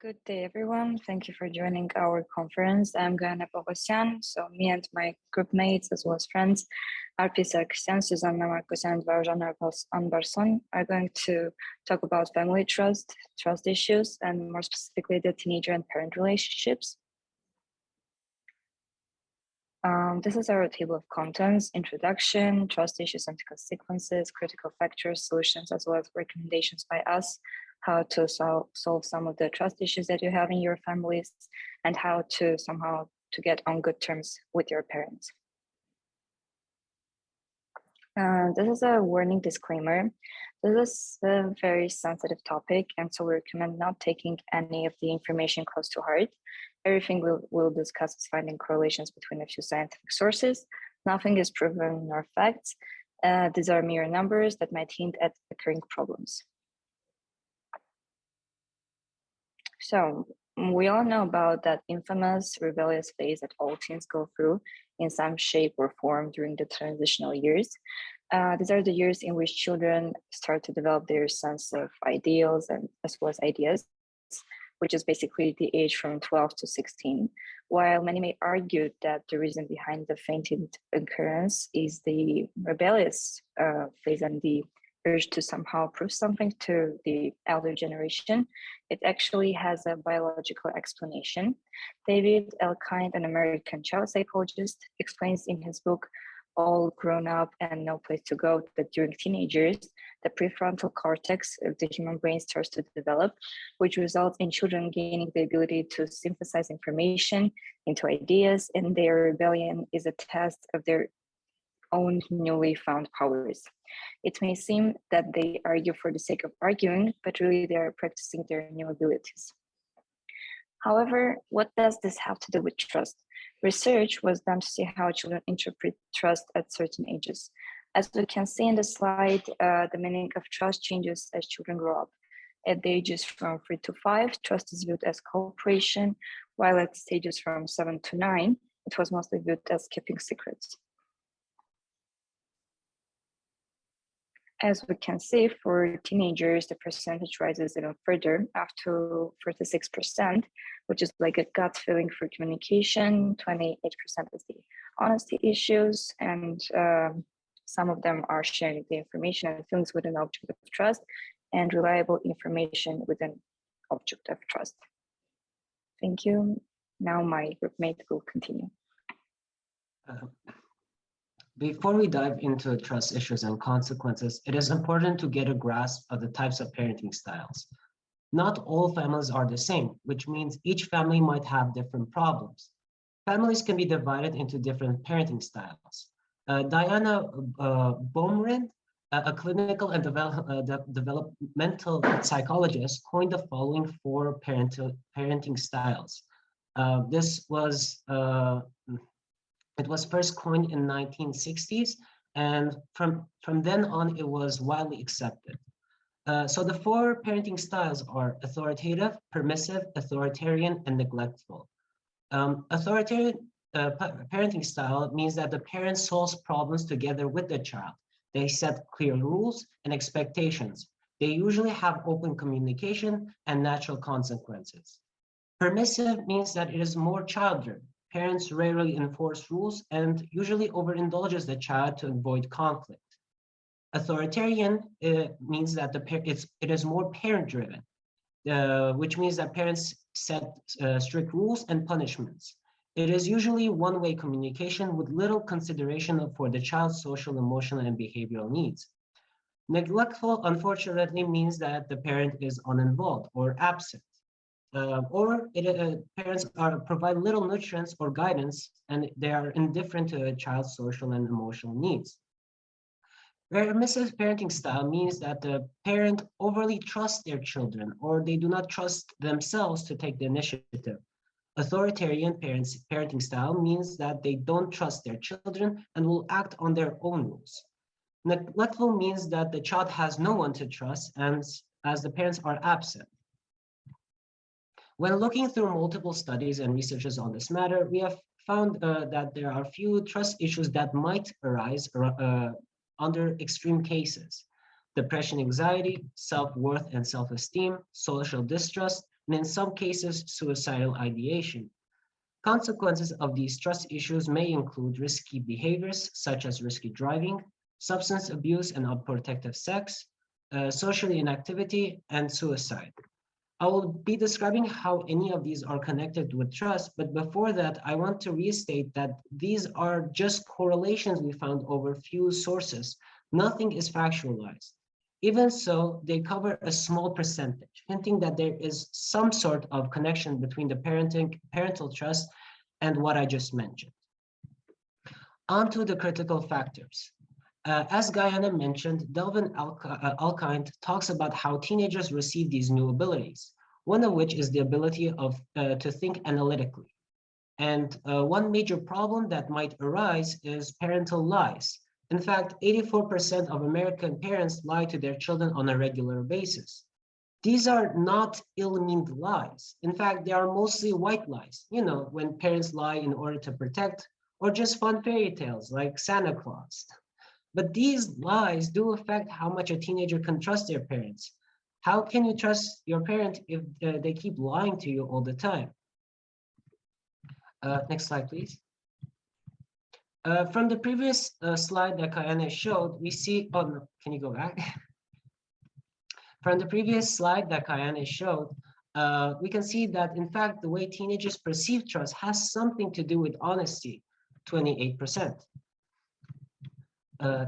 Good day, everyone. Thank you for joining our conference. I'm Gayane Varoujan. So me and my group mates, as well as friends, Arpi, Syuzanna, and Varoujan are going to talk about family trust issues, and more specifically, the teenager and parent relationships. This is our table of contents: introduction, trust issues and consequences, critical factors, solutions, as well as recommendations by us, how to solve some of the trust issues that you have in your families, and how to somehow to get on good terms with your parents. This is a warning disclaimer. This is a very sensitive topic, and so we recommend not taking any of the information close to heart. Everything we'll discuss is finding correlations between a few scientific sources. Nothing is proven nor facts. These are mere numbers that might hint at occurring problems. So we all know about that infamous rebellious phase that all teens go through in some shape or form during the transitional years. These are the years in which children start to develop their sense of ideals and as well as ideas, which is basically the age from 12 to 16. While many may argue that the reason behind the fainted occurrence is the rebellious phase and the urge to somehow prove something to the elder generation, it actually has a biological explanation. David 𝐜𝐴𝐚𝐫𝐞𝐧, an American child psychologist, explains in his book, All Grown Up and No Place to Go, that during teenagers, the prefrontal cortex of the human brain starts to develop, which results in children gaining the ability to synthesize information into ideas, and their rebellion is a test of their own newly found powers. It may seem that they argue for the sake of arguing, but really they are practicing their new abilities. However, what does this have to do with trust? Research was done to see how children interpret trust at certain ages. As we can see in the slide, the meaning of trust changes as children grow up. At the ages from 3 to 5, trust is viewed as cooperation, while at stages from 7 to 9, it was mostly viewed as keeping secrets. As we can see, for teenagers, the percentage rises even further, up to 46%, which is like a gut feeling for communication. 28% is the honesty issues, and some of them are sharing the information and feelings with an object of trust, and reliable information with an object of trust. Thank you. Now my groupmate will continue. Before we dive into trust issues and consequences, it is important to get a grasp of the types of parenting styles. Not all families are the same, which means each family might have different problems. Families can be divided into different parenting styles. Diana Baumrind, a clinical and developmental psychologist, coined the following 4 parenting styles. It was first coined in 1960s, and from then on, it was widely accepted. So the 4 parenting styles are authoritative, permissive, authoritarian, and neglectful. Authoritarian parenting style means that the parent solves problems together with the child. They set clear rules and expectations. They usually have open communication and natural consequences. Permissive means that it is more child-driven. Parents rarely enforce rules and usually overindulges the child to avoid conflict. Authoritarian means that it is more parent-driven, which means that parents set strict rules and punishments. It is usually one-way communication with little consideration for the child's social, emotional, and behavioral needs. Neglectful, unfortunately, means that the parent is uninvolved or absent. Parents provide little nutrients or guidance, and they are indifferent to a child's social and emotional needs. Permissive parenting style means that the parent overly trusts their children, or they do not trust themselves to take the initiative. Authoritarian parenting style means that they don't trust their children and will act on their own rules. Neglectful means that the child has no one to trust, and as the parents are absent. When looking through multiple studies and researches on this matter, we have found that there are few trust issues that might arise under extreme cases: depression, anxiety, self-worth and self-esteem, social distrust, and in some cases, suicidal ideation. Consequences of these trust issues may include risky behaviors such as risky driving, substance abuse and unprotected sex, social inactivity, and suicide. I will be describing how any of these are connected with trust, but before that, I want to restate that these are just correlations we found over few sources. Nothing is factualized. Even so, they cover a small percentage, hinting that there is some sort of connection between the parental trust and what I just mentioned. On to the critical factors. As Gayane mentioned, 𝐜𝐴LKIND talks about how teenagers receive these new abilities, one of which is the ability to think analytically. And one major problem that might arise is parental lies. In fact, 84% of American parents lie to their children on a regular basis. These are not ill-meaned lies. In fact, they are mostly white lies, when parents lie in order to protect, or just fun fairy tales like Santa Claus. But these lies do affect how much a teenager can trust their parents. How can you trust your parent if they keep lying to you all the time? Next slide, please. From the previous slide that Gayane showed, we see, oh no, can you go back? From the previous slide that Gayane showed, we can see that in fact, the way teenagers perceive trust has something to do with honesty, 28%.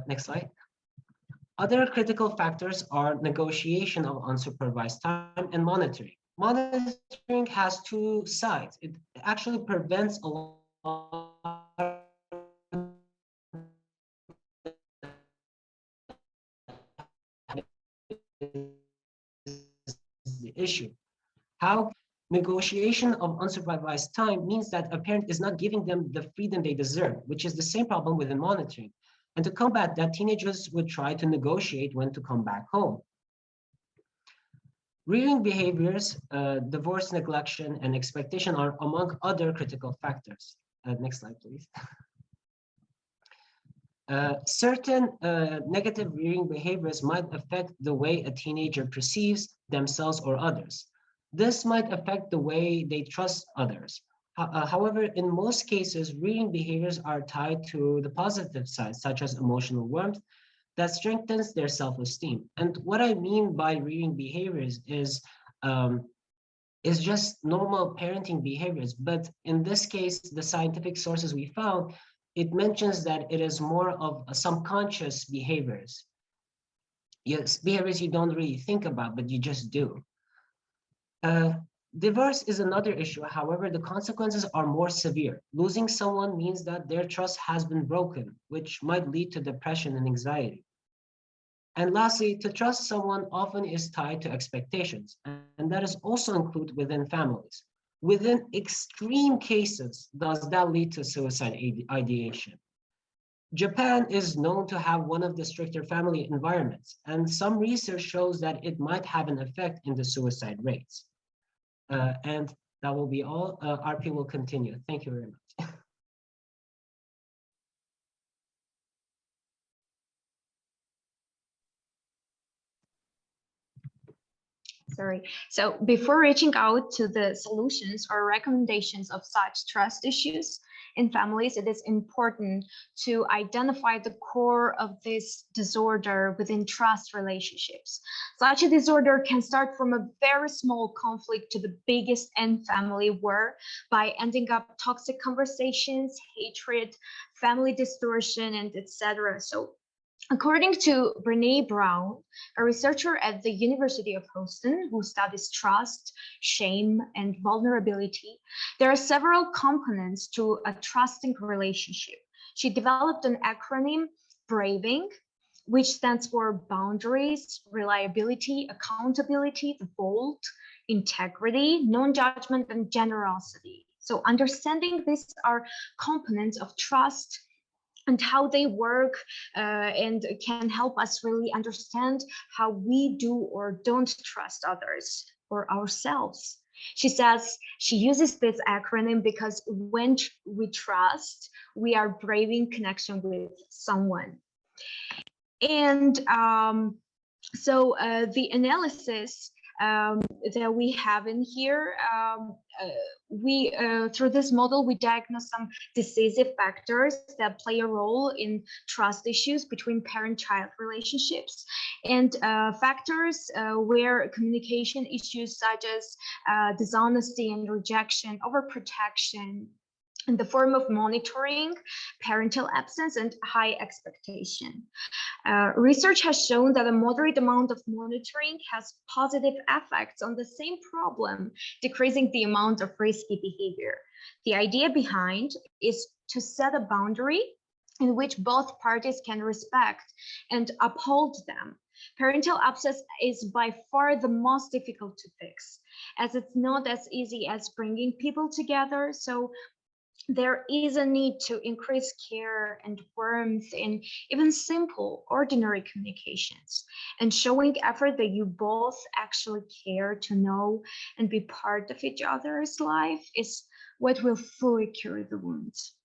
Next slide. Other critical factors are negotiation of unsupervised time and monitoring. Monitoring has two sides. It actually prevents a lot the issue. How negotiation of unsupervised time means that a parent is not giving them the freedom they deserve, which is the same problem within monitoring. And to combat that, teenagers would try to negotiate when to come back home. Rearing behaviors, divorce, neglection, and expectation are among other critical factors. Next slide, please. Certain negative rearing behaviors might affect the way a teenager perceives themselves or others. This might affect the way they trust others. However, in most cases, rearing behaviors are tied to the positive side, such as emotional warmth, that strengthens their self-esteem. And what I mean by rearing behaviors is just normal parenting behaviors. But in this case, the scientific sources we found, it mentions that it is more of subconscious behaviors. Yes, behaviors you don't really think about, but you just do. Divorce is another issue. However, the consequences are more severe. Losing someone means that their trust has been broken, which might lead to depression and anxiety. And lastly, to trust someone often is tied to expectations, and that is also included within families. Within extreme cases, does that lead to suicide ideation? Japan is known to have one of the stricter family environments, and some research shows that it might have an effect in the suicide rates. And that will be all. Arpi will continue. Thank you very much. Sorry. So before reaching out to the solutions or recommendations of such trust issues in families, it is important to identify the core of this disorder within trust relationships. Such a disorder can start from a very small conflict to the biggest end family war by ending up toxic conversations, hatred, family distortion, and etc. So according to Brené Brown, a researcher at the University of Houston who studies trust, shame, and vulnerability, there are several components to a trusting relationship. She developed an acronym, BRAVING, which stands for boundaries, reliability, accountability, the bold, integrity, non-judgment, and generosity. So understanding these are components of trust and how they work and can help us really understand how we do or don't trust others or ourselves. She says she uses this acronym because when we trust, we are braving connection with someone. And so the analysis that we have in here. Through this model, we diagnose some decisive factors that play a role in trust issues between parent-child relationships, and factors where communication issues such as dishonesty and rejection, overprotection, in the form of monitoring, parental absence, and high expectation. Research has shown that a moderate amount of monitoring has positive effects on the same problem, decreasing the amount of risky behavior. The idea behind is to set a boundary in which both parties can respect and uphold them. Parental absence is by far the most difficult to fix, as it's not as easy as bringing people together. So there is a need to increase care and warmth in even simple, ordinary communications, and showing effort that you both actually care to know and be part of each other's life is what will fully cure the wounds.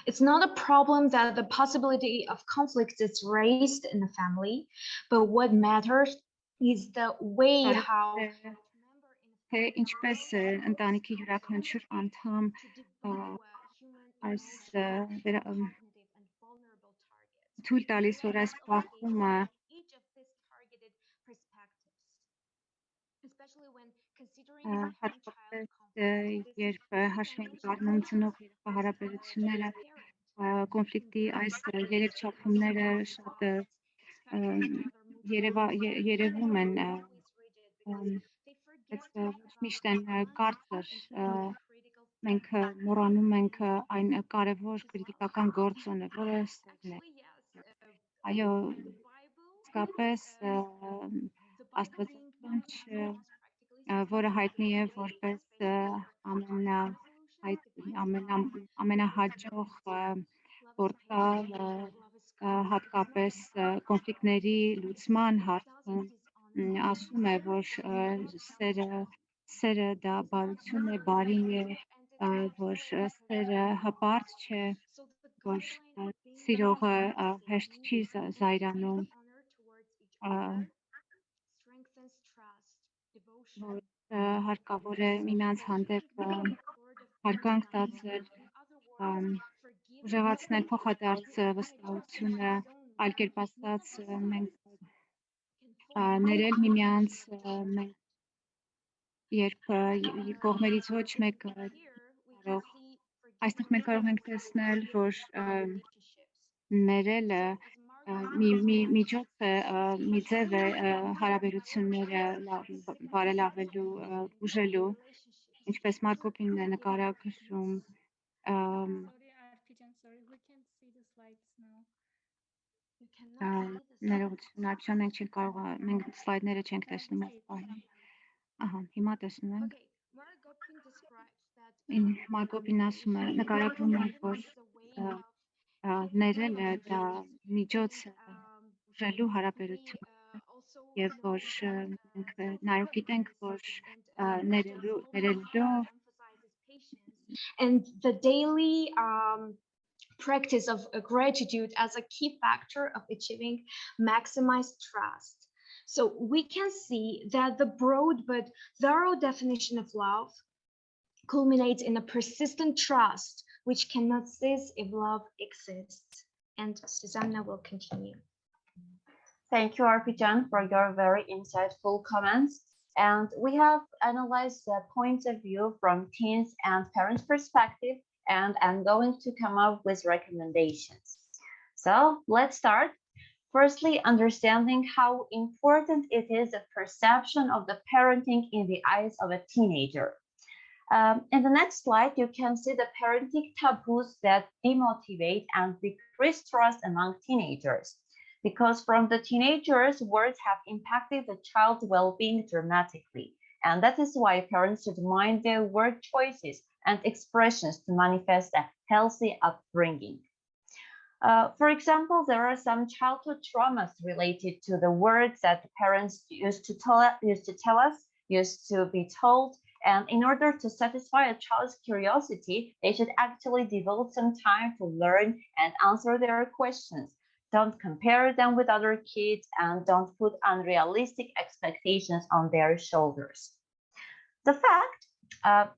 It's not a problem that the possibility of conflict is raised in the family, but what matters is the way how թե ինչպես ընտանիքի յուրաքանչյուր անդամ այս թույլ տալիս, որ այս բախումը հատկապես երբ հաշվի ենք առնում ծնող երեխա հարաբերությունները, կոնֆլիկտի այս երեք չափումները շատ երևում են, բայց ոչ միշտ են կարծր, մենք մոռանում ենք այն կարևոր կրիտիկական գործոնը, որը սերն է։ Այո, իսկապես Աստվածաշունչ, որը հայտնի է որպես ամենահաջող պորտալ, հատկապես կոնֆլիկտների լուծման հարցում, ասում է, որ սերը դա բարություն է, բարի է, որ սերը հպարտ չէ, որ սիրողը հեշտ չի զայրանում, որ հարկավոր է միմյանց հանդեպ հարկանք տածել, ուժեղացնել փոխադարձ վստահությունը, այլ կերպ ասած մենք ներել միմյանց, երբ կողմերից ոչ մեկը կարող, այստեղ մենք կարող ենք տեսնել, որ ներելը մի միջոց է, մի ձև է հարաբերությունները բարելավելու, ուժելու, ինչպես Մարկոպինն է նկարագրում, ներողություն, Արփիջան, մենք չենք կարող, մենք սլայդները չենք տեսնում այս պահին։ Ահա, հիմա տեսնում ենք։ Մարկոպինն ասում է, նկարագրում է, որ ներելը դա միջոց է ուժելու հարաբերություն, եւ որ մենք նաեւ գիտենք, որ ներելով and the daily practice of gratitude as a key factor of achieving maximized trust. So we can see that the broad but thorough definition of love culminates in a persistent trust, which cannot cease if love exists. And Syuzanna will continue. Thank you, Arpi-chan, for your very insightful comments. And we have analyzed the points of view from teens and parents' perspective, and I'm going to come up with recommendations. So let's start. Firstly, understanding how important it is the perception of the parenting in the eyes of a teenager. In the next slide, you can see the parenting taboos that demotivate and decrease trust among teenagers. Because from the teenagers, words have impacted the child's well-being dramatically. And that is why parents should mind their word choices and expressions to manifest a healthy upbringing. For example, there are some childhood traumas related to the words that parents used to tell us, used to be told. And in order to satisfy a child's curiosity, they should actually devote some time to learn and answer their questions. don't compare them with other kids, and don't put unrealistic expectations on their shoulders. The fact,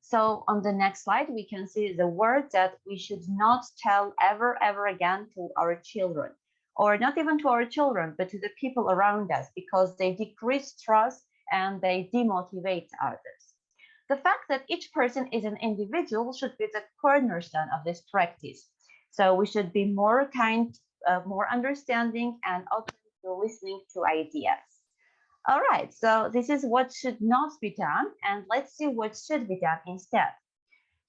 so on the next slide, we can see the word that we should not tell ever again to our children, or not even to our children, but to the people around us, because they decrease trust and they demotivate others. The fact that each person is an individual should be the cornerstone of this practice. So we should be more kind, more understanding, and open to listening to ideas. All right, so this is what should not be done, and let's see what should be done instead.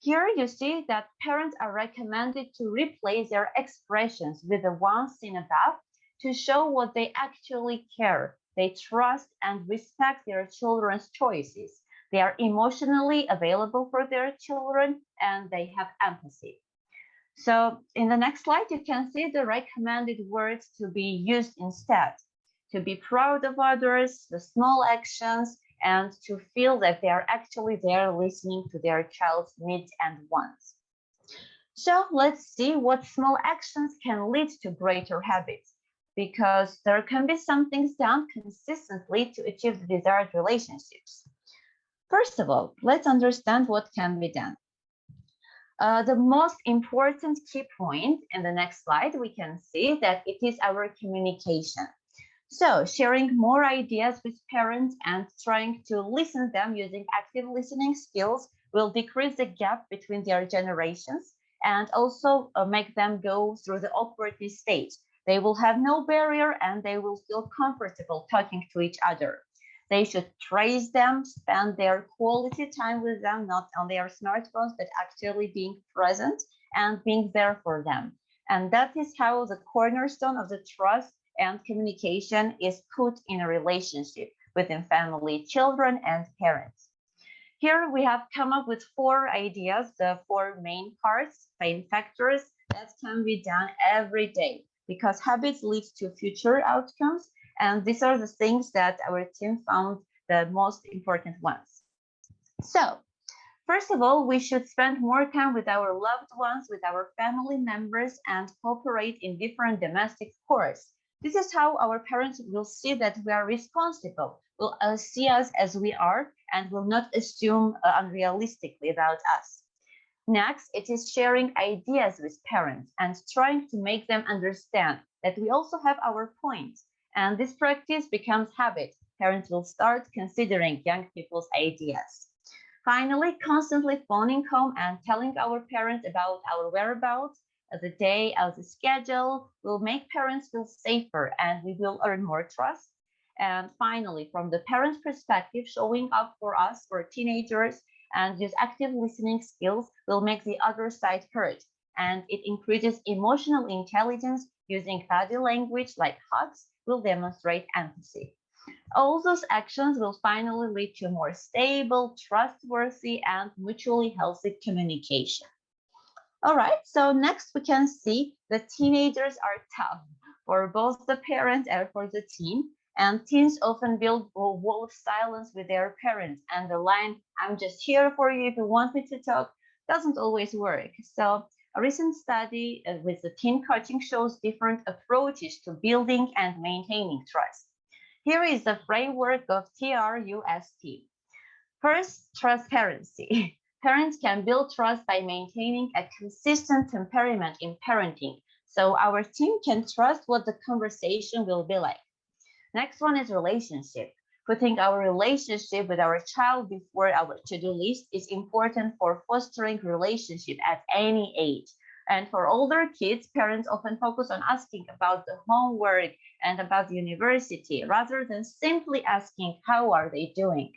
Here you see that parents are recommended to replace their expressions with the ones seen above to show what they actually care. They trust and respect their children's choices. They are emotionally available for their children, and they have empathy. So in the next slide, you can see the recommended words to be used instead. To be proud of others, the small actions, and to feel that they are actually there listening to their child's needs and wants. So let's see what small actions can lead to greater habits, because there can be some things done consistently to achieve the desired relationships. First of all, let's understand what can be done. The most important key point in the next slide, we can see that it is our communication. So sharing more ideas with parents and trying to listen them using active listening skills will decrease the gap between their generations and also make them go through the awkwardness stage. They will have no barrier and they will feel comfortable talking to each other. They should praise them, spend their quality time with them, not on their smartphones, but actually being present and being there for them. And that is how the cornerstone of the trust and communication is put in a relationship within family, children, and parents. Here we have come up with 4 ideas, the 4 main parts, main factors that can be done every day, because habits lead to future outcomes. And these are the things that our team found the most important ones. So, first of all, we should spend more time with our loved ones, with our family members, and cooperate in different domestic chores. This is how our parents will see that we are responsible, will see us as we are, and will not assume unrealistically about us. Next, it is sharing ideas with parents and trying to make them understand that we also have our points. And this practice becomes habit. Parents will start considering young people's ideas. Finally, constantly phoning home and telling our parents about our whereabouts, the day, of the schedule will make parents feel safer and we will earn more trust. And finally, from the parent's perspective, showing up for us, for teenagers, and use active listening skills will make the other side heard. And it increases emotional intelligence. Using body language like hugs will demonstrate empathy. All those actions will finally lead to more stable, trustworthy, and mutually healthy communication. All right, so next we can see that teenagers are tough for both the parent and for the teen. And teens often build a wall of silence with their parents. And the line, "I'm just here for you if you want me to talk," doesn't always work. So a recent study with the teen coaching shows different approaches to building and maintaining trust. Here is the framework of TRUST. First, transparency. Parents can build trust by maintaining a consistent temperament in parenting, so our team can trust what the conversation will be like. Next one is relationship. Putting our relationship with our child before our to-do list is important for fostering relationship at any age. And for older kids, parents often focus on asking about the homework and about the university rather than simply asking how are they doing.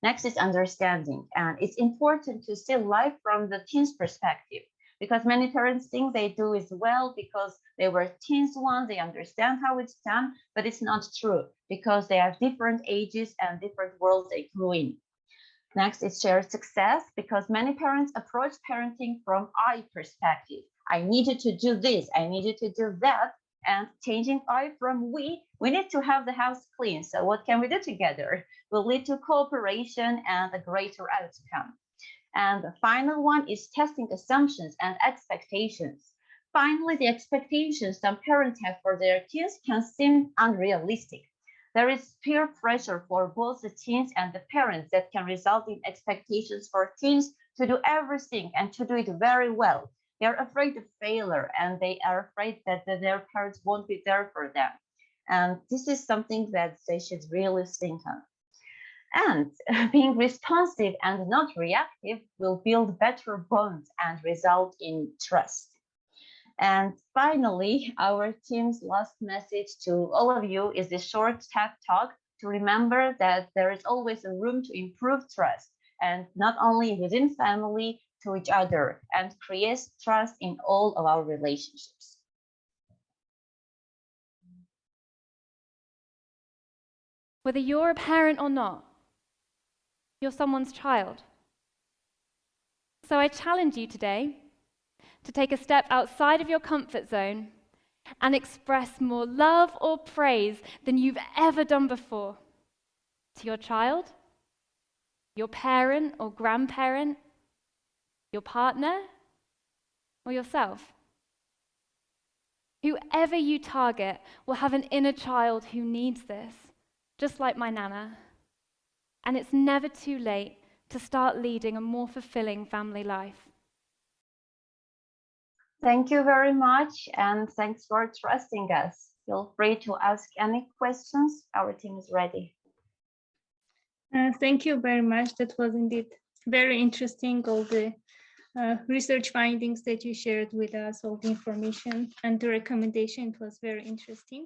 Next is understanding, and it's important to see life from the teen's perspective, because many parents think they do it well because they were teens once, they understand how it's done, but it's not true because they have different ages and different worlds they grew in. Next is shared success, because many parents approach parenting from I perspective. I needed to do this, I needed to do that, and changing I from we need to have the house clean. So what can we do together? Will lead to cooperation and a greater outcome. And the final one is testing assumptions and expectations. Finally, the expectations some parents have for their kids can seem unrealistic. There is peer pressure for both the teens and the parents that can result in expectations for teens to do everything and to do it very well. They're afraid of failure and they are afraid that their parents won't be there for them. And this is something that they should really think on. And being responsive and not reactive will build better bonds and result in trust. And finally, our team's last message to all of you is this short TED talk to remember that there is always a room to improve trust, and not only within family, to each other, and create trust in all of our relationships. Whether you're a parent or not, you're someone's child. So I challenge you today to take a step outside of your comfort zone and express more love or praise than you've ever done before to your child, your parent or grandparent, your partner, or yourself. Whoever you target will have an inner child who needs this, just like my Nana. And it's never too late to start leading a more fulfilling family life. Thank you very much, and thanks for trusting us. Feel free to ask any questions. Our team is ready. Thank you very much. That was indeed very interesting, all the research findings that you shared with us, all the information and the recommendation. It was very interesting.